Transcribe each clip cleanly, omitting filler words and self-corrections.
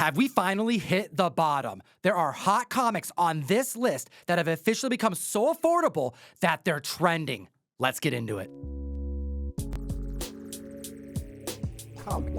Have we finally hit the bottom? There are hot comics on this list that have officially become so affordable that they're trending. Let's get into it.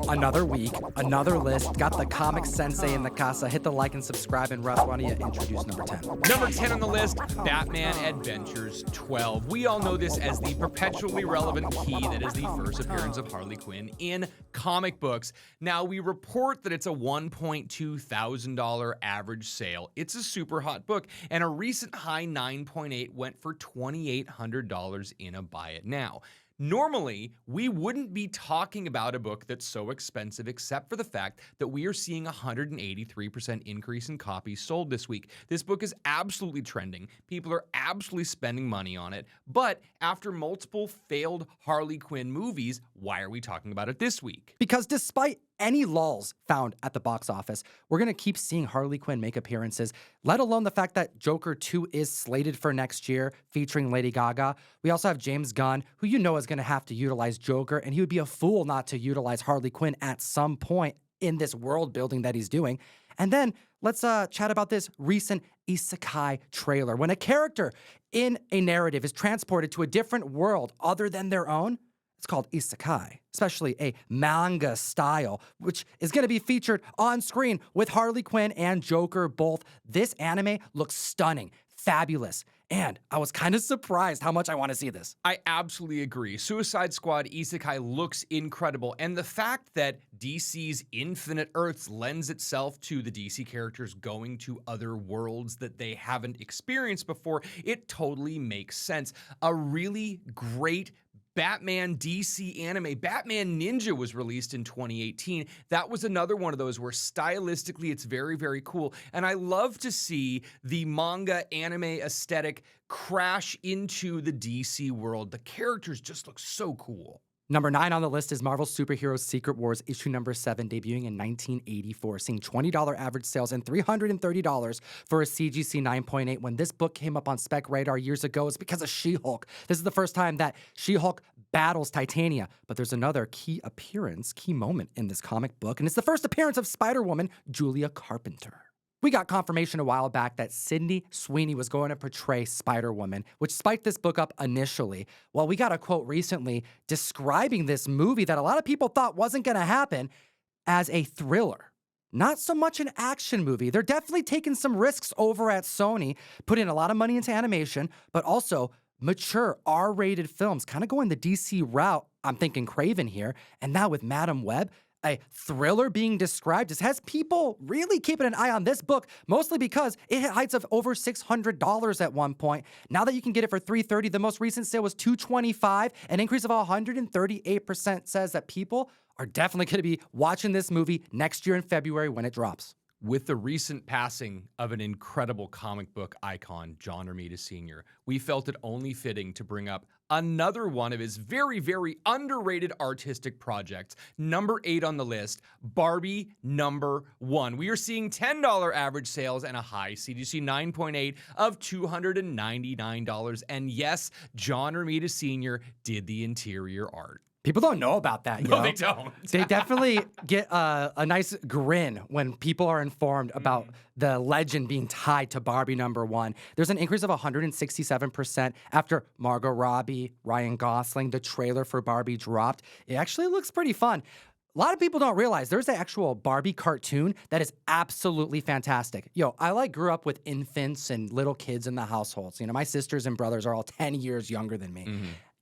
Another week, another list. Got the comic sensei in the casa. Hit the like and subscribe. And Russ, why don't you introduce number 10? Number 10 on the list, Batman Adventures 12. We all know this as the perpetually relevant key that is the first appearance of Harley Quinn in comic books. Now, we report that it's a $1.2 thousand average sale. It's a super hot book, and a recent high 9.8 went for $2,800 in a buy it now. Normally, we wouldn't be talking about a book that's so expensive except for the fact that we are seeing a 183% increase in copies sold this week. This book is absolutely trending. People are absolutely spending money on it. But after multiple failed Harley Quinn movies, why are we talking about it this week? Because despite any lulls found at the box office, we're going to keep seeing Harley Quinn make appearances, let alone the fact that Joker 2 is slated for next year, featuring Lady Gaga. We also have James Gunn, who you know is going to have to utilize Joker, and he would be a fool not to utilize Harley Quinn at some point in this world building that he's doing. And then let's chat about this recent isekai trailer. When a character in a narrative is transported to a different world other than their own, it's called isekai, especially a manga style, which is going to be featured on screen with Harley Quinn and Joker both. This anime looks stunning, fabulous, and I was kind of surprised how much I want to see this. I absolutely agree. Suicide Squad Isekai looks incredible, and the fact that DC's Infinite Earths lends itself to the DC characters going to other worlds that they haven't experienced before, it totally makes sense. A really great Batman DC anime, Batman Ninja, was released in 2018. That was another one of those where stylistically it's very, very cool. And I love to see the manga anime aesthetic crash into the DC world. The characters just look so cool. Number 9 on the list is Marvel Superheroes Secret Wars issue number 7, debuting in 1984, seeing $20 average sales and $330 for a CGC 9.8. When this book came up on Spec Radar years ago, it's because of She-Hulk. This is the first time that She-Hulk battles Titania, but there's another key moment in this comic book, and it's the first appearance of Spider-Woman Julia Carpenter. We got confirmation a while back that Sydney Sweeney was going to portray Spider-Woman, which spiked this book up initially. Well, we got a quote recently describing this movie that a lot of people thought wasn't going to happen as a thriller. Not so much an action movie. They're definitely taking some risks over at Sony, putting a lot of money into animation, but also mature R-rated films, kind of going the DC route. I'm thinking Craven here. And now with Madam Web, a thriller being described, as has people really keeping an eye on this book, mostly because it hit heights of over $600 at one point. Now that you can get it for $330, the most recent sale was $225, an increase of 138% says that people are definitely going to be watching this movie next year in February when it drops. With the recent passing of an incredible comic book icon, John Romita Sr., we felt it only fitting to bring up another one of his very, very underrated artistic projects. Number 8 on the list, Barbie number 1. We are seeing $10 average sales and a high CGC 9.8 of $299. And yes, John Romita Sr. did the interior art. People don't know about that, No, they don't. They definitely get a nice grin when people are informed about the legend being tied to Barbie number 1. There's an increase of 167% after Margot Robbie, Ryan Gosling, the trailer for Barbie dropped. It actually looks pretty fun. A lot of people don't realize there's an actual Barbie cartoon that is absolutely fantastic. I grew up with infants and little kids in the households. My sisters and brothers are all 10 years younger than me.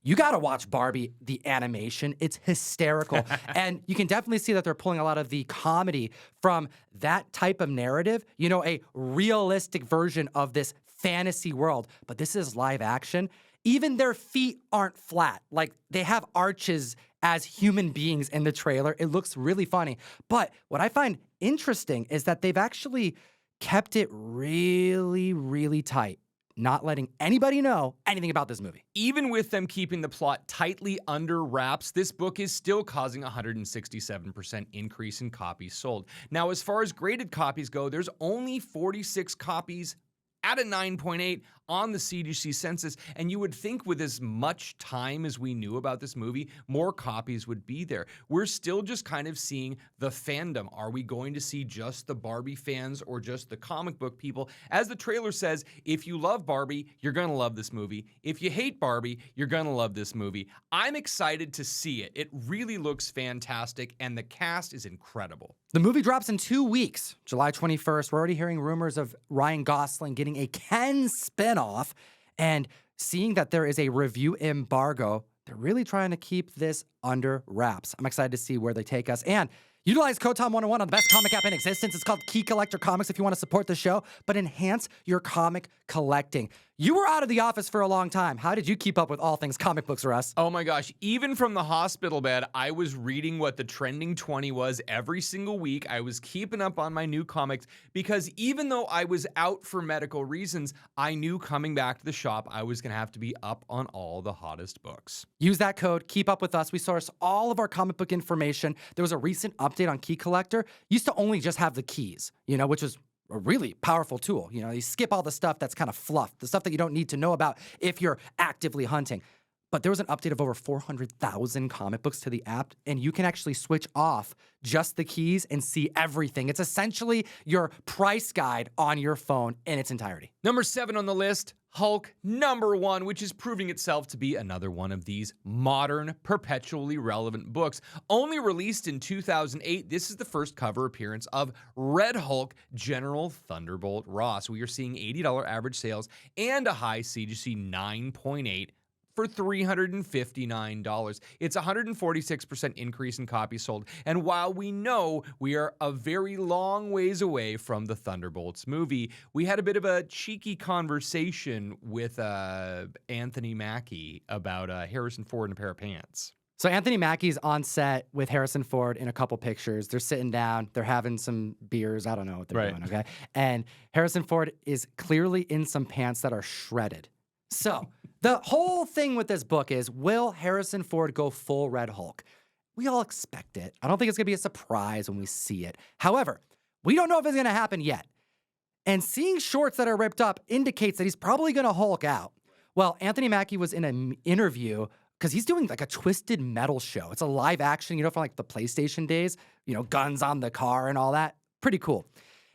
You got to watch Barbie, the animation. It's hysterical. And you can definitely see that they're pulling a lot of the comedy from that type of narrative, a realistic version of this fantasy world. But this is live action. Even their feet aren't flat. They have arches as human beings in the trailer. It looks really funny. But what I find interesting is that they've actually kept it really, really tight, not letting anybody know anything about this movie. Even with them keeping the plot tightly under wraps, this book is still causing a 167% increase in copies sold. Now, as far as graded copies go, there's only 46 copies at a 9.8 on the CGC census. And you would think with as much time as we knew about this movie, more copies would be there. We're still just kind of seeing the fandom. Are we going to see just the Barbie fans or just the comic book people? As the trailer says, if you love Barbie, you're going to love this movie. If you hate Barbie, you're going to love this movie. I'm excited to see it. It really looks fantastic, and the cast is incredible. The movie drops in 2 weeks, July 21st. We're already hearing rumors of Ryan Gosling getting a Ken spinoff, and seeing that there is a review embargo, they're really trying to keep this under wraps. I'm excited to see where they take us. And utilize Code Tom 101 on the best comic app in existence. It's called Key Collector Comics if you want to support the show, but enhance your comic collecting. You were out of the office for a long time. How did you keep up with all things comic books, Russ? Oh my gosh, even from the hospital bed, I was reading what the trending 20 was every single week. I was keeping up on my new comics because even though I was out for medical reasons, I knew coming back to the shop, I was going to have to be up on all the hottest books. Use that code, keep up with us. We source all of our comic book information. There was a recent update on Key Collector. Used to only just have the keys, which was a really powerful tool. You skip all the stuff that's kind of fluff, the stuff that you don't need to know about if you're actively hunting. But there was an update of over 400,000 comic books to the app, and you can actually switch off just the keys and see everything. It's essentially your price guide on your phone in its entirety. Number 7 on the list, Hulk #1, which is proving itself to be another one of these modern, perpetually relevant books. Only released in 2008, this is the first cover appearance of Red Hulk General Thunderbolt Ross. We are seeing $80 average sales and a high CGC 9.8 for $359. It's a 146% increase in copies sold. And while we know we are a very long ways away from the Thunderbolts movie, we had a bit of a cheeky conversation with Anthony Mackie about Harrison Ford and a pair of pants. So Anthony Mackie's on set with Harrison Ford in a couple pictures. They're sitting down. They're having some beers. I don't know what they're doing, okay? And Harrison Ford is clearly in some pants that are shredded. So the whole thing with this book is, will Harrison Ford go full Red Hulk? We all expect it. I don't think it's going to be a surprise when we see it. However, we don't know if it's going to happen yet. And seeing shorts that are ripped up indicates that he's probably going to Hulk out. Well, Anthony Mackie was in an interview because he's doing like a Twisted Metal show. It's a live action, from like the PlayStation days, guns on the car and all that. Pretty cool.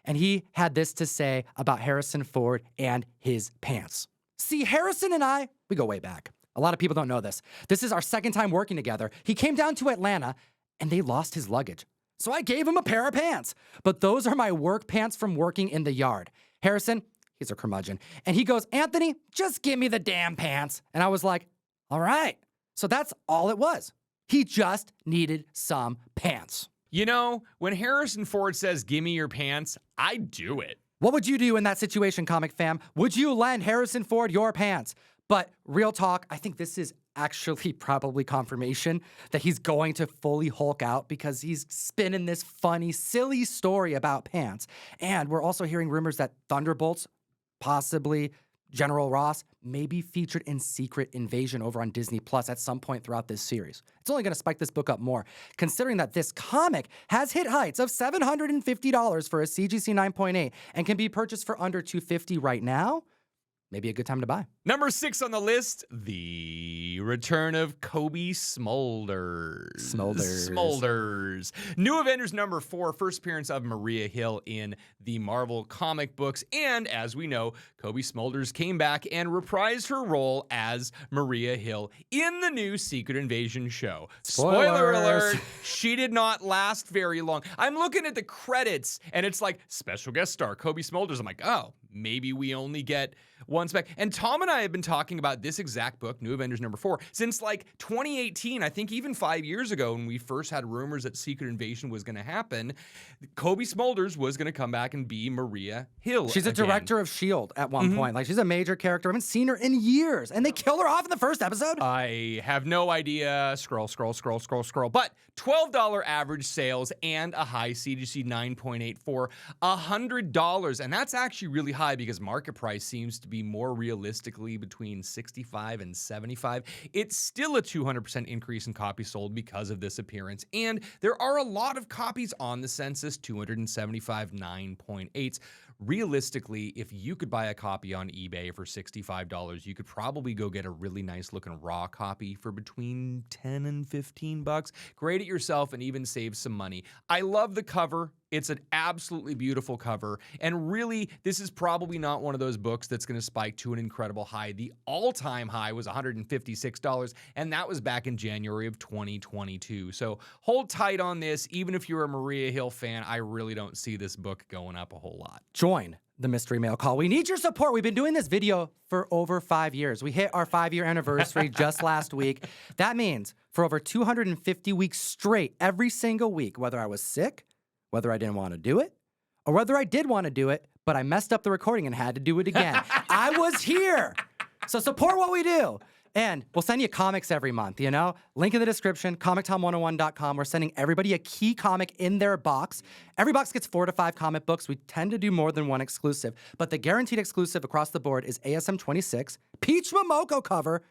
And he had this to say about Harrison Ford and his pants. See, Harrison and I, we go way back. A lot of people don't know this. This is our second time working together. He came down to Atlanta, and they lost his luggage. So I gave him a pair of pants. But those are my work pants from working in the yard. Harrison, he's a curmudgeon. And he goes, Anthony, just give me the damn pants. And I was like, all right. So that's all it was. He just needed some pants. When Harrison Ford says, give me your pants, I do it. What would you do in that situation, comic fam? Would you lend Harrison Ford your pants? But real talk, I think this is actually probably confirmation that he's going to fully Hulk out because he's spinning this funny, silly story about pants. And we're also hearing rumors that Thunderbolts, possibly General Ross, may be featured in Secret Invasion over on Disney Plus at some point throughout this series. It's only going to spike this book up more, considering that this comic has hit heights of $750 for a CGC 9.8 and can be purchased for under $250 right now. Maybe a good time to buy. Number 6 on the list, the return of Kobe Smulders. Smulders. New Avengers #4, first appearance of Maria Hill in the Marvel comic books. And as we know, Kobe Smulders came back and reprised her role as Maria Hill in the new Secret Invasion show. Spoiler alert, she did not last very long. I'm looking at the credits, and it's like, special guest star Kobe Smulders. I'm like, oh, maybe we only get one spec. And Tom and I have been talking about this exact book, New Avengers #4, since like 2018. I think even 5 years ago when we first had rumors that Secret Invasion was going to happen, Kobe Smulders was going to come back and be Maria Hill. She's a director of S.H.I.E.L.D. at one point. Like, she's a major character. I haven't seen her in years. And they kill her off in the first episode? I have no idea. Scroll. But $12 average sales and a high CGC 9.8 for $100. And that's actually really high because market price seems to be more realistically typically between 65 and 75. It's still a 200% increase in copies sold because of this appearance. And there are a lot of copies on the census, 275 9.8s. Realistically, if you could buy a copy on eBay for $65, you could probably go get a really nice looking raw copy for between 10 and 15 bucks. Grade it yourself and even save some money. I love the cover. It's an absolutely beautiful cover. And really, this is probably not one of those books that's going to spike to an incredible high. The all-time high was $156, and that was back in January of 2022. So hold tight on this. Even if you're a Maria Hill fan, I really don't see this book going up a whole lot. Join the mystery mail call. We need your support. We've been doing this video for over 5 years. We hit our 5-year anniversary just last week. That means for over 250 weeks straight, every single week, whether I was sick, whether I didn't want to do it, or whether I did want to do it, but I messed up the recording and had to do it again. I was here. So support what we do. And we'll send you comics every month, you know? Link in the description, comictom101.com. We're sending everybody a key comic in their box. Every box gets 4 to 5 comic books. We tend to do more than one exclusive. But the guaranteed exclusive across the board is ASM 26, Peach Momoko cover,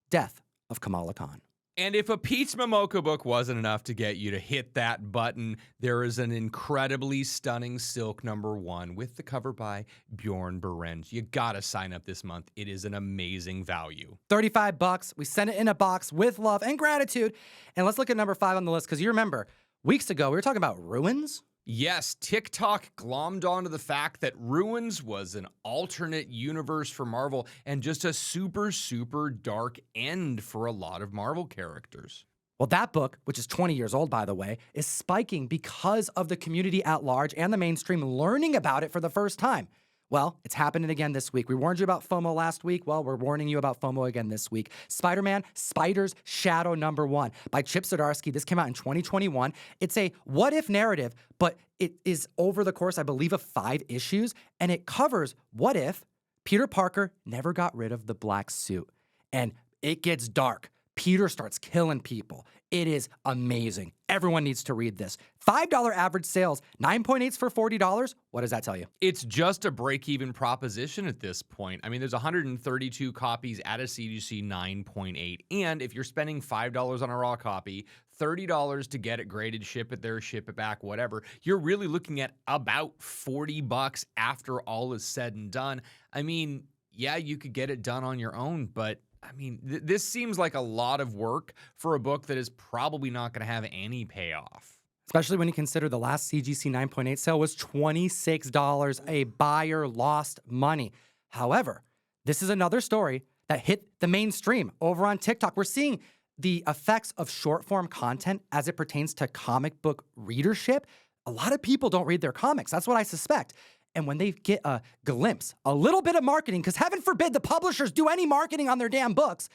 Death of Kamala Khan. And if a Peach Momoko book wasn't enough to get you to hit that button, there is an incredibly stunning Silk #1 with the cover by Bjorn Berend. You gotta sign up this month. It is an amazing value. 35 bucks. We send it in a box with love and gratitude. And let's look at number 5 on the list, because you remember, weeks ago, we were talking about Ruins. Yes, TikTok glommed onto the fact that Ruins was an alternate universe for Marvel and just a super, super dark end for a lot of Marvel characters. Well, that book, which is 20 years old, by the way, is spiking because of the community at large and the mainstream learning about it for the first time. Well, it's happening again this week. We warned you about FOMO last week. Well, we're warning you about FOMO again this week. Spider-Man Spider's Shadow #1 by Chip Zdarsky. This came out in 2021. It's a what-if narrative, but it is over the course, I believe, of 5 issues, and it covers what if Peter Parker never got rid of the black suit. And it gets dark. Peter starts killing people. It is amazing. Everyone needs to read this. $5 average sales, 9.8s for $40. What does that tell you? It's just a break-even proposition at this point. I mean, there's 132 copies at a CGC 9.8. And if you're spending $5 on a raw copy, $30 to get it graded, ship it there, ship it back, whatever, you're really looking at about 40 bucks after all is said and done. I mean, yeah, you could get it done on your own, but I mean, this seems like a lot of work for a book that is probably not going to have any payoff. Especially when you consider the last CGC 9.8 sale was $26. A buyer lost money. However, this is another story that hit the mainstream over on TikTok. We're seeing the effects of short-form content as it pertains to comic book readership. A lot of people don't read their comics. That's what I suspect. And when they get a glimpse, a little bit of marketing, because heaven forbid the publishers do any marketing on their damn books,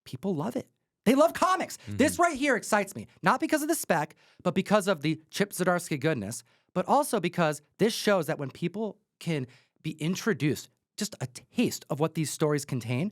people love it. They love comics. This right here excites me, not because of the spec, but because of the Chip Zdarsky goodness, but also because this shows that when people can be introduced, just a taste of what these stories contain,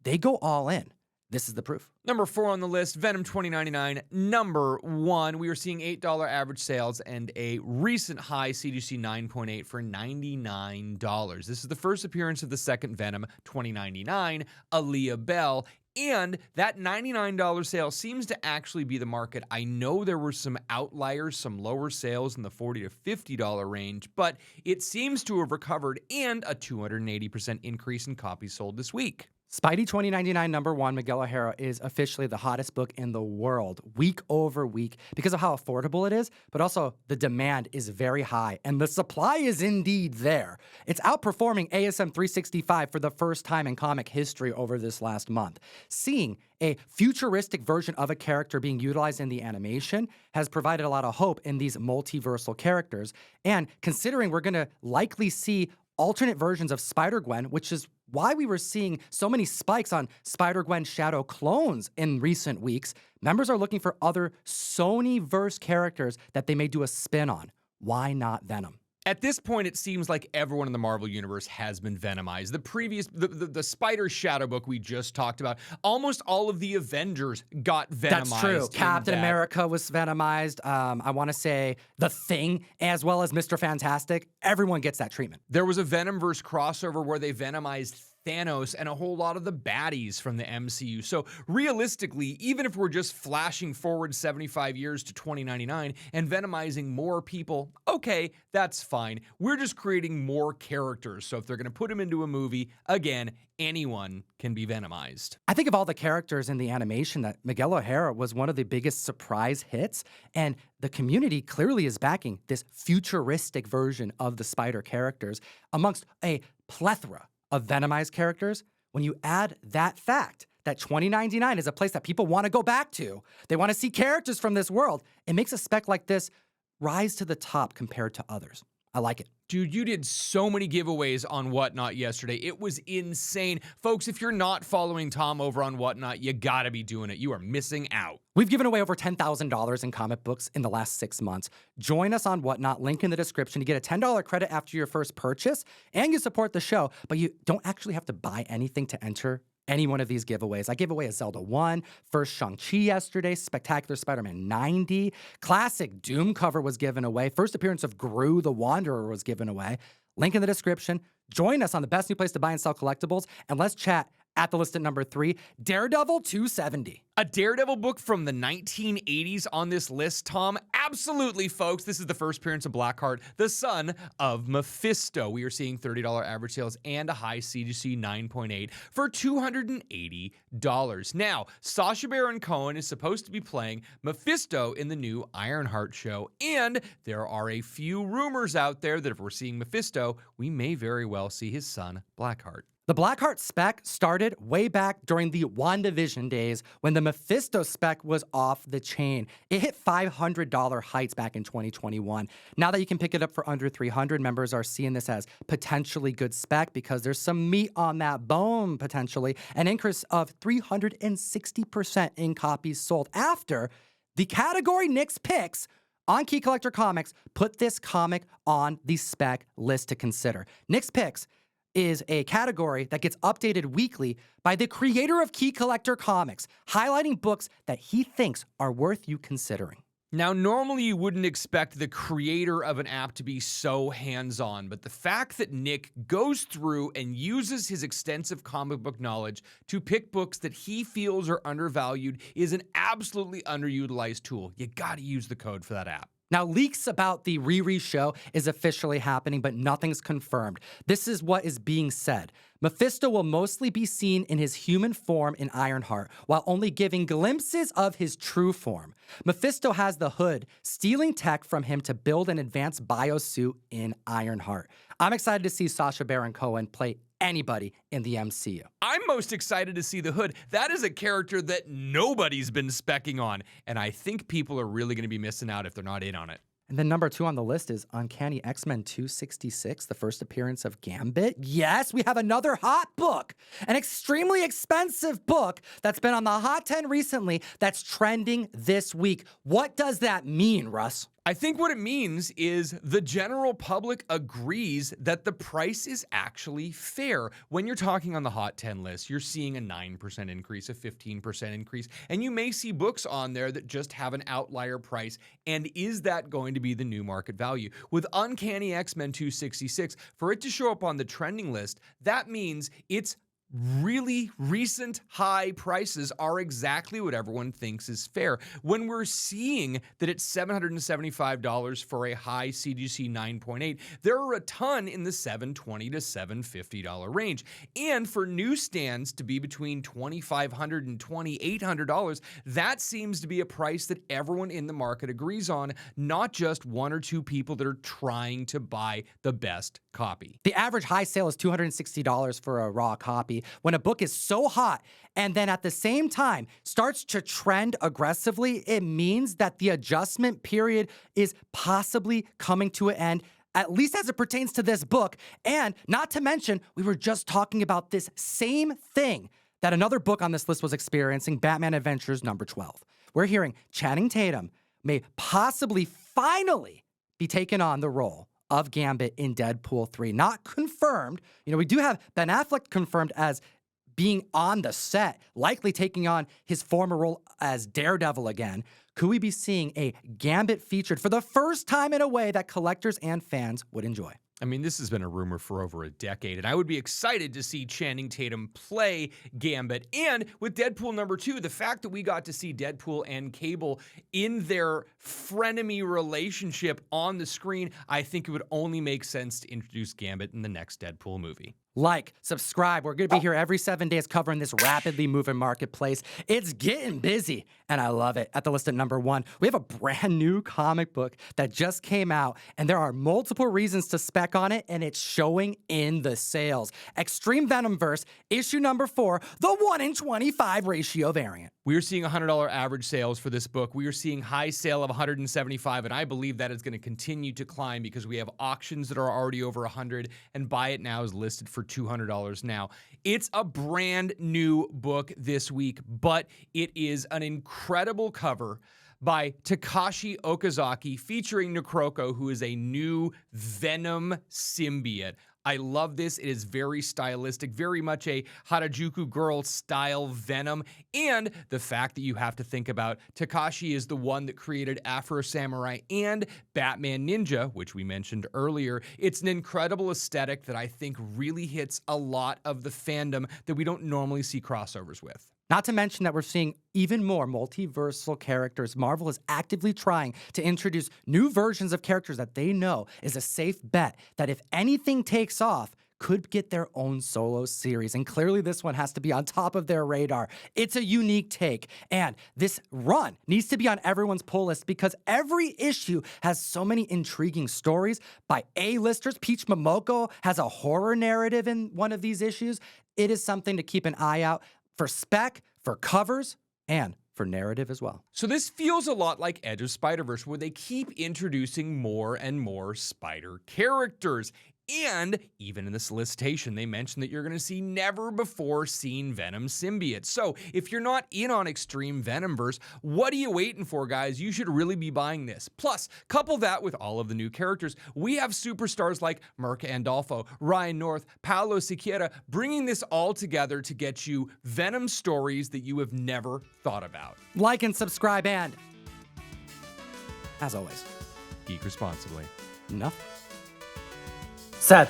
they go all in. This is the proof. Number 4 on the list, Venom 2099, #1. We are seeing $8 average sales and a recent high CGC 9.8 for $99. This is the first appearance of the second Venom 2099, Aaliyah Bell. And that $99 sale seems to actually be the market. I know there were some outliers, some lower sales in the $40 to $50 range, but it seems to have recovered, and a 280% increase in copies sold this week. Spidey 2099 #1, Miguel O'Hara, is officially the hottest book in the world, week over week, because of how affordable it is, but also the demand is very high, and the supply is indeed there. It's outperforming ASM 365 for the first time in comic history over this last month. Seeing a futuristic version of a character being utilized in the animation has provided a lot of hope in these multiversal characters, and considering we're going to likely see alternate versions of Spider-Gwen, which is why we were seeing so many spikes on Spider-Gwen Shadow clones in recent weeks. Members are looking for other Sony-verse characters that they may do a spin on. Why not Venom? At this point, it seems like everyone in the Marvel Universe has been Venomized. The Spider Shadow book we just talked about, almost all of the Avengers got Venomized. That's true. Captain America was Venomized. I want to say The Thing, as well as Mr. Fantastic. Everyone gets that treatment. There was a Venom-Verse crossover where they Venomized Thanos and a whole lot of the baddies from the MCU. So realistically, even if we're just flashing forward 75 years to 2099 and Venomizing more people, okay, that's fine. We're just creating more characters. So if they're going to put them into a movie, again, anyone can be Venomized. I think of all the characters in the animation that Miguel O'Hara was one of the biggest surprise hits, and the community clearly is backing this futuristic version of the Spider characters amongst a plethora of Venomized characters. When you add that fact that 2099 is a place that people want to go back to, they want to see characters from this world, it makes a spec like this rise to the top compared to others. I like it. Dude, you did so many giveaways on Whatnot yesterday. It was insane. Folks, if you're not following Tom over on Whatnot, you gotta be doing it. You are missing out. We've given away over $10,000 in comic books in the last 6 months. Join us on Whatnot, link in the description to get a $10 credit after your first purchase, and you support the show, but you don't actually have to buy anything to enter any one of these giveaways. I gave away a Zelda 1, first Shang-Chi yesterday, Spectacular Spider-Man 90, classic Doom cover was given away, first appearance of Gru the Wanderer was given away. Link in the description. Join us on the best new place to buy and sell collectibles, and let's chat at the list at number 3, Daredevil 270. A Daredevil book from the 1980s on this list, Tom? Absolutely, folks. This is the first appearance of Blackheart, the son of Mephisto. We are seeing $30 average sales and a high CGC 9.8 for $280. Now, Sacha Baron Cohen is supposed to be playing Mephisto in the new Ironheart show, and there are a few rumors out there that if we're seeing Mephisto, we may very well see his son, Blackheart. The Blackheart spec started way back during the WandaVision days when the Mephisto spec was off the chain. It hit $500 heights back in 2021. Now that you can pick it up for under $300, members are seeing this as potentially good spec because there's some meat on that bone potentially. An increase of 360% in copies sold after the category Nick's Picks on Key Collector Comics put this comic on the spec list to consider. Nick's Picks is a category that gets updated weekly by the creator of Key Collector Comics, highlighting books that he thinks are worth you considering. Now, normally you wouldn't expect the creator of an app to be so hands-on, but the fact that Nick goes through and uses his extensive comic book knowledge to pick books that he feels are undervalued is an absolutely underutilized tool. You gotta use the code for that app. Now, leaks about the Riri show is officially happening, but nothing's confirmed. This is what is being said. Mephisto will mostly be seen in his human form in Ironheart, while only giving glimpses of his true form. Mephisto has the Hood stealing tech from him to build an advanced biosuit in Ironheart. I'm excited to see Sacha Baron Cohen play anybody in the MCU. I'm most excited to see the Hood. That is a character that nobody's been specking on, and I think people are really going to be missing out if they're not in on it. And then number 2 on the list is Uncanny X-Men 266, the first appearance of Gambit. Yes, we have another hot book, an extremely expensive book that's been on the Hot 10 recently that's trending this week. What does that mean, Russ? I think what it means is the general public agrees that the price is actually fair. When you're talking on the Hot 10 list, you're seeing a 9% increase, a 15% increase, and you may see books on there that just have an outlier price. And is that going to be the new market value? With Uncanny X-Men 266, for it to show up on the trending list, that means it's really recent high prices are exactly what everyone thinks is fair. When we're seeing that it's $775 for a high CGC 9.8, there are a ton in the $720 to $750 range. And for newsstands to be between $2,500 and $2,800, that seems to be a price that everyone in the market agrees on, not just one or two people that are trying to buy the best copy. The average high sale is $260 for a raw copy. When a book is so hot and then at the same time starts to trend aggressively, it means that the adjustment period is possibly coming to an end, at least as it pertains to this book. And not to mention, we were just talking about this same thing that another book on this list was experiencing, Batman Adventures number 12. We're hearing Channing Tatum may possibly finally be taking on the role of Gambit in Deadpool 3. Not confirmed. You know, we do have Ben Affleck confirmed as being on the set, likely taking on his former role as Daredevil again. could we be seeing a Gambit featured for the first time in a way that collectors and fans would enjoy? I mean, this has been a rumor for over a decade, and I would be excited to see Channing Tatum play Gambit. And with Deadpool #2, the fact that we got to see Deadpool and Cable in their frenemy relationship on the screen, I think it would only make sense to introduce Gambit in the next Deadpool movie. Like, subscribe. We're going to be here every 7 days covering this rapidly moving marketplace. It's getting busy, and I love it. At the list at #1, we have a brand new comic book that just came out, and there are multiple reasons to spec on it, and it's showing in the sales. Extreme Venom-Verse, issue #4, the 1-in-25 ratio variant. We are seeing $100 average sales for this book. We are seeing high sale of $175, and I believe that is going to continue to climb because we have auctions that are already over $100, and Buy It Now is listed for $200 now. It's a brand new book this week, but it is an incredible cover by Takashi Okazaki featuring Necroco, who is a new Venom symbiote. I love this. It is very stylistic, very much a Harajuku Girl style Venom. And the fact that you have to think about Takashi is the one that created Afro Samurai and Batman Ninja, which we mentioned earlier. It's an incredible aesthetic that I think really hits a lot of the fandom that we don't normally see crossovers with. Not to mention that we're seeing even more multiversal characters. Marvel is actively trying to introduce new versions of characters that they know is a safe bet that if anything takes off, could get their own solo series. And clearly this one has to be on top of their radar. It's a unique take. And this run needs to be on everyone's pull list because every issue has so many intriguing stories by A-listers. Peach Momoko has a horror narrative in one of these issues. It is something to keep an eye out for spec, for covers, and for narrative as well. So this feels a lot like Edge of Spider-Verse, where they keep introducing more and more spider characters. And even in the solicitation, they mentioned that you're going to see never-before-seen Venom symbiotes. So if you're not in on Extreme Venom-Verse, what are you waiting for, guys? You should really be buying this. Plus, couple that with all of the new characters. We have superstars like Mirka Andolfo, Ryan North, Paolo Siqueira, bringing this all together to get you Venom stories that you have never thought about. Like and subscribe, and as always, Geek responsibly. enough said.